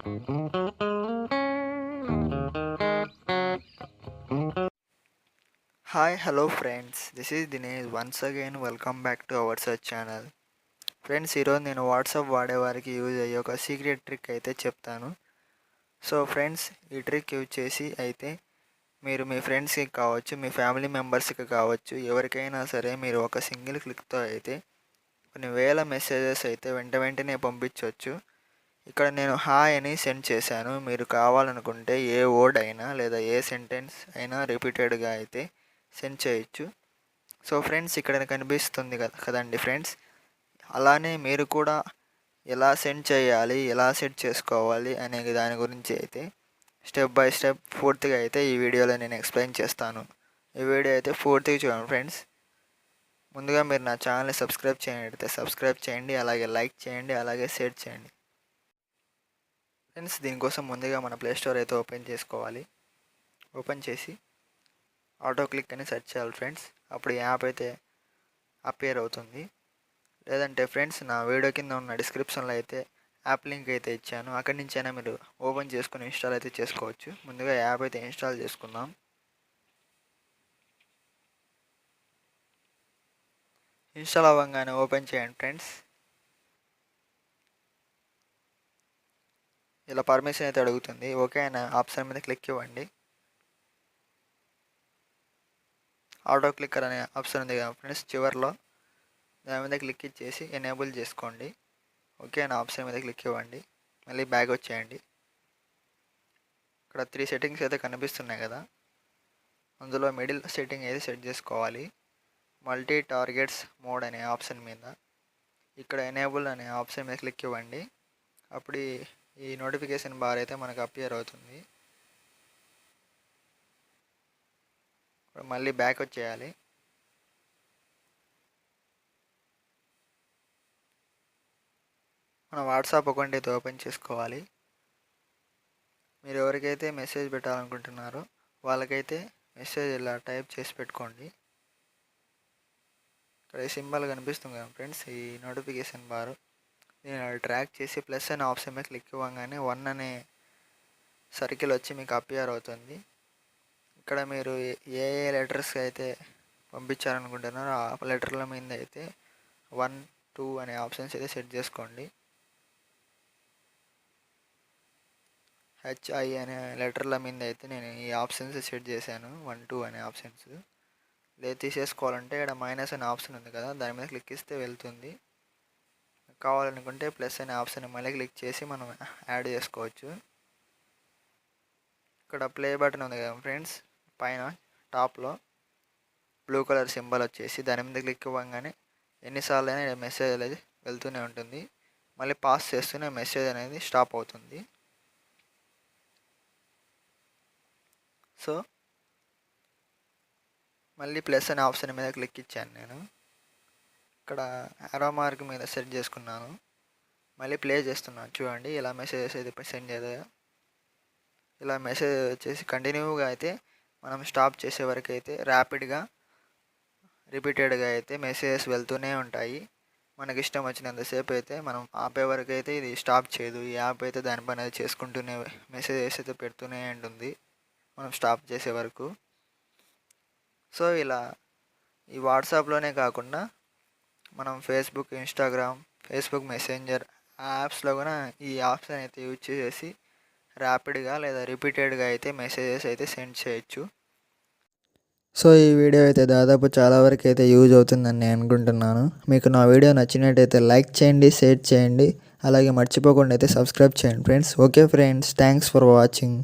Hi, hello friends. This is Dinesh. Once again, welcome back to our search channel. Friends, ఈరోజు నేను WhatsApp వాడేవారికి use అయ్యే ఒక secret trick అయితే చెప్తాను. So friends, ఈ ట్రిక్ యూజ్ చేసి అయితే మీరు మీ ఫ్రెండ్స్కి కావచ్చు, మీ ఫ్యామిలీ మెంబర్స్కి కావచ్చు, ఎవరికైనా సరే మీరు ఒక సింగిల్ క్లిక్తో అయితే కొన్ని వేల మెసేజెస్ అయితే వెంటనే పంపించవచ్చు. ఇక్కడ నేను హాయ్ అని సెండ్ చేశాను. మీరు కావాలనుకుంటే ఏ వర్డ్ అయినా లేదా ఏ సెంటెన్స్ అయినా రిపీటెడ్గా అయితే సెండ్ చేయొచ్చు. సో ఫ్రెండ్స్, ఇక్కడ కనిపిస్తుంది కదండి ఫ్రెండ్స్, అలానే మీరు కూడా ఎలా సెండ్ చేయాలి, ఎలా సెట్ చేసుకోవాలి అనే దాని గురించి అయితే స్టెప్ బై స్టెప్ పూర్తిగా అయితే ఈ వీడియోలో నేను ఎక్స్ప్లెయిన్ చేస్తాను. ఈ వీడియో అయితే పూర్తిగా చూడండి ఫ్రెండ్స్. ముందుగా మీరు నా ఛానల్ని సబ్స్క్రైబ్ చేయనట్లయితే సబ్స్క్రైబ్ చేయండి, అలాగే లైక్ చేయండి, అలాగే షేర్ చేయండి. ఫ్రెండ్స్, దీనికోసం ముందుగా మన ప్లే స్టోర్ అయితే ఓపెన్ చేసుకోవాలి. ఓపెన్ చేసి ఆటో క్లిక్ అని సెర్చ్ చేయాలి ఫ్రెండ్స్. అప్పుడు యాప్ అయితే అపియర్ అవుతుంది. లేదంటే ఫ్రెండ్స్, నా వీడియో కింద ఉన్న డిస్క్రిప్షన్లో అయితే యాప్ లింక్ అయితే ఇచ్చాను. అక్కడి నుంచి అయినా మీరు ఓపెన్ చేసుకుని ఇన్స్టాల్ అయితే చేసుకోవచ్చు. ముందుగా యాప్ అయితే ఇన్స్టాల్ చేసుకుందాం. ఇన్స్టాల్ అవ్వగానే ఓపెన్ చేయండి ఫ్రెండ్స్. ఇలా పర్మిషన్ అయితే అడుగుతుంది. ఓకే అనే ఆప్షన్ మీద క్లిక్ ఇవ్వండి. ఆటో క్లిక్కర్ అనే ఆప్షన్ ఉంది కదా ఫ్రెండ్స్, చివరిలో దాని మీద క్లిక్ ఇచ్చేసి ఎనేబుల్ చేసుకోండి. ఓకే అనే ఆప్షన్ మీద క్లిక్ ఇవ్వండి. మళ్ళీ బ్యాక్ వచ్చేయండి. ఇక్కడ 3 సెట్టింగ్స్ అయితే కనిపిస్తున్నాయి కదా, అందులో మిడిల్ సెట్టింగ్ అయితే సెట్ చేసుకోవాలి. మల్టీ టార్గెట్స్ మోడ్ అనే ఆప్షన్ మీద ఇక్కడ ఎనేబుల్ అనే ఆప్షన్ మీద క్లిక్ ఇవ్వండి. అప్పుడు ఈ నోటిఫికేషన్ బార్ అయితే మనకు అపియర్ అవుతుంది. మళ్ళీ బ్యాక్ వచ్చేయాలి. మన వాట్సాప్ అకౌంట్ అయితే ఓపెన్ చేసుకోవాలి. మీరు ఎవరికైతే మెసేజ్ పెట్టాలనుకుంటున్నారో వాళ్ళకైతే మెసేజ్ ఇలా టైప్ చేసి పెట్టుకోండి. ఇక్కడ ఈ సింబల్ కనిపిస్తుంది కదా ఫ్రెండ్స్, ఈ నోటిఫికేషన్ బార్, నేను ట్రాక్ చేసి ప్లస్ అనే ఆప్షన్ మీద క్లిక్ ఇవ్వగానే 1 అనే సర్కిల్ వచ్చి మీకు అపియర్ అవుతుంది. ఇక్కడ మీరు ఏ లెటర్స్ అయితే పంపించాలనుకుంటున్నారో ఆ లెటర్ల మీద అయితే 1, 2 అనే ఆప్షన్స్ అయితే సెట్ చేసుకోండి. హెచ్ఐ అనే లెటర్ల మీద అయితే నేను ఈ ఆప్షన్స్ సెట్ చేశాను, 1, 2 అనే ఆప్షన్స్. లేదు తీసేసుకోవాలంటే ఇక్కడ మైనస్ అనే ఆప్షన్ ఉంది కదా, దాని మీద క్లిక్ ఇస్తే వెళ్తుంది. కావాలనుకుంటే ప్లస్ అనే ఆప్షన్ మళ్ళీ క్లిక్ చేసి మనం యాడ్ చేసుకోవచ్చు. ఇక్కడ ప్లే బటన్ ఉంది కదా ఫ్రెండ్స్, పైన టాప్లో బ్లూ కలర్ సింబల్ వచ్చేసి దాని మీద క్లిక్ ఇవ్వగానే ఎన్నిసార్లు అయినా మెసేజ్ అనేది వెళ్తూనే ఉంటుంది. మళ్ళీ పాస్ చేస్తూనే మెసేజ్ అనేది స్టాప్ అవుతుంది. సో మళ్ళీ ప్లస్ అనే ఆప్షన్ మీద క్లిక్ ఇచ్చాను నేను. ఇక్కడ ఆరో మార్క్ మీద సెట్ చేసుకున్నాను. మళ్ళీ ప్లే చేస్తున్నాను చూడండి, ఇలా మెసేజెస్ అయితే సెండ్ చేయాలి. ఇలా మెసేజ్ వచ్చేసి కంటిన్యూగా అయితే మనం స్టాప్ చేసే వరకు అయితే ర్యాపిడ్గా రిపీటెడ్గా అయితే మెసేజెస్ వెళ్తూనే ఉంటాయి. మనకి ఇష్టం వచ్చినంతసేపు అయితే మనం ఆపే వరకు అయితే ఇది స్టాప్ చేయదు. ఈ యాప్ అయితే దాని పని అది చేసుకుంటూనే మెసేజెస్ అయితే పెడుతూనే ఉంటుంది మనం స్టాప్ చేసే వరకు. సో ఇలా ఈ వాట్సాప్లోనే కాకుండా మనం ఫేస్బుక్, ఇన్స్టాగ్రామ్, ఫేస్బుక్ మెసెంజర్ యాప్స్లో కూడా ఈ ఆప్షన్ అయితే యూజ్ చేసి ర్యాపిడ్గా లేదా రిపీటెడ్గా అయితే మెసేజెస్ అయితే సెండ్ చేయొచ్చు. సో ఈ వీడియో అయితే దాదాపు చాలా వరకు అయితే యూజ్ అవుతుందని నేను అనుకుంటున్నాను. మీకు నా వీడియో నచ్చినట్టయితే లైక్ చేయండి, షేర్ చేయండి, అలాగే మర్చిపోకుండా అయితే సబ్స్క్రైబ్ చేయండి friends. Okay friends, thanks for watching.